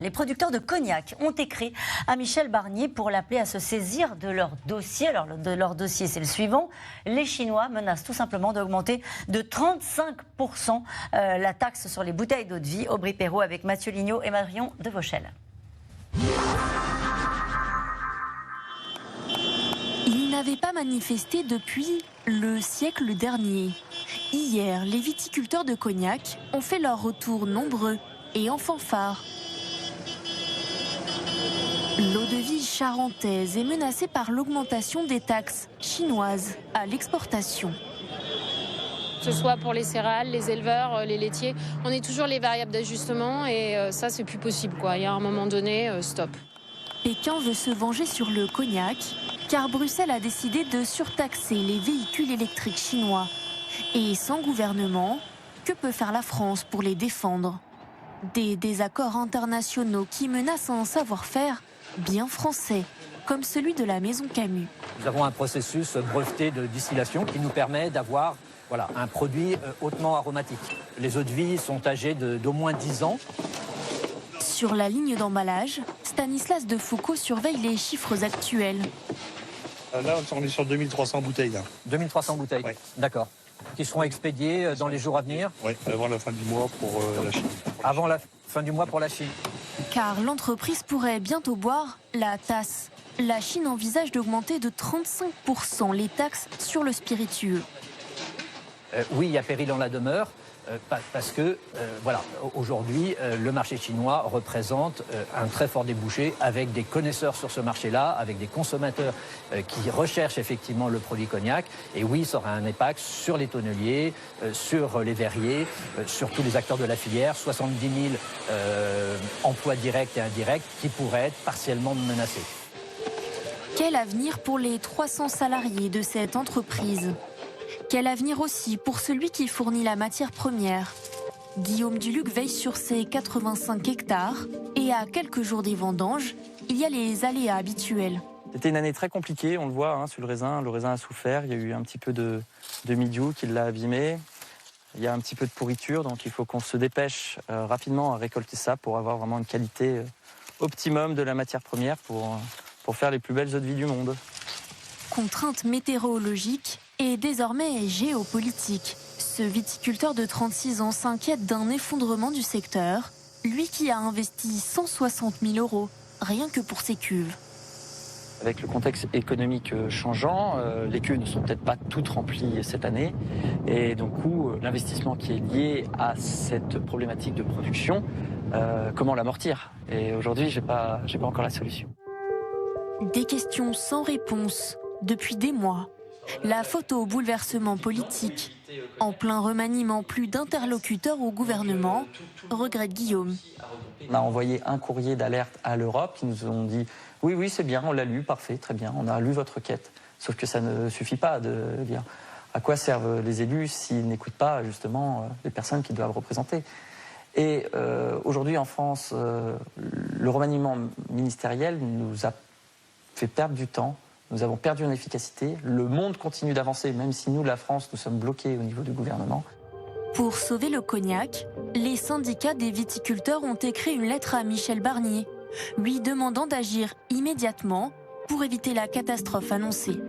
Les producteurs de cognac ont écrit à Michel Barnier pour l'appeler à se saisir de leur dossier. Alors, de leur dossier, c'est le suivant. Les Chinois menacent tout simplement d'augmenter de 35% la taxe sur les bouteilles d'eau de vie. Aubry Perrault avec Mathieu Lignot et Marion Devauchel. Ils n'avaient pas manifesté depuis le siècle dernier. Hier, les viticulteurs de cognac ont fait leur retour nombreux et en fanfare. L'eau de vie charentaise est menacée par l'augmentation des taxes chinoises à l'exportation. Que ce soit pour les céréales, les éleveurs, les laitiers, on est toujours les variables d'ajustement et ça, c'est plus possible, quoi. Il y a un moment donné, stop. Pékin veut se venger sur le cognac, car Bruxelles a décidé de surtaxer les véhicules électriques chinois. Et sans gouvernement, que peut faire la France pour les défendre? Des désaccords internationaux qui menacent un savoir-faire bien français, comme celui de la Maison Camus. Nous avons un processus breveté de distillation qui nous permet d'avoir un produit hautement aromatique. Les eaux de vie sont âgées d'au moins 10 ans. Sur la ligne d'emballage, Stanislas Defoucault surveille les chiffres actuels. Là, on est sur 2300 bouteilles. Là. 2300 bouteilles, ouais. D'accord. Qui seront expédiées dans les jours à venir? Oui, avant la fin du mois pour la Chine. Avant la fin du mois pour la Chine. Car l'entreprise pourrait bientôt boire la tasse. La Chine envisage d'augmenter de 35% les taxes sur le spiritueux. Oui, il y a péril en la demeure, parce que, aujourd'hui, le marché chinois représente un très fort débouché avec des connaisseurs sur ce marché-là, avec des consommateurs qui recherchent effectivement le produit cognac. Et oui, ça aura un impact sur les tonneliers, sur les verriers, sur tous les acteurs de la filière, 70 000 emplois directs et indirects qui pourraient être partiellement menacés. Quel avenir pour les 300 salariés de cette entreprise ? Quel avenir aussi pour celui qui fournit la matière première? Guillaume Duluc veille sur ses 85 hectares et à quelques jours des vendanges, il y a les aléas habituels. C'était une année très compliquée, on le voit sur le raisin. Le raisin a souffert, il y a eu un petit peu de mildiou qui l'a abîmé. Il y a un petit peu de pourriture, donc il faut qu'on se dépêche rapidement à récolter ça pour avoir vraiment une qualité optimum de la matière première pour faire les plus belles eaux de vie du monde. Contraintes météorologiques et désormais géopolitique. Ce viticulteur de 36 ans s'inquiète d'un effondrement du secteur, lui qui a investi 160 000 € rien que pour ses cuves. Avec le contexte économique changeant, les cuves ne sont peut-être pas toutes remplies cette année. Et donc, l'investissement qui est lié à cette problématique de production, comment l'amortir? Et aujourd'hui, j'ai pas encore la solution. Des questions sans réponse depuis des mois. La faute au bouleversement politique. En plein remaniement, plus d'interlocuteurs au gouvernement, regrette Guillaume. On a envoyé un courrier d'alerte à l'Europe qui nous ont dit « Oui, c'est bien, on l'a lu, parfait, très bien, on a lu votre requête ». Sauf que ça ne suffit pas de dire à quoi servent les élus s'ils n'écoutent pas justement les personnes qu'ils doivent représenter. Et aujourd'hui en France, le remaniement ministériel nous a fait perdre du temps. Nous avons perdu en efficacité. Le monde continue d'avancer, même si nous, la France, nous sommes bloqués au niveau du gouvernement. Pour sauver le cognac, les syndicats des viticulteurs ont écrit une lettre à Michel Barnier, lui demandant d'agir immédiatement pour éviter la catastrophe annoncée.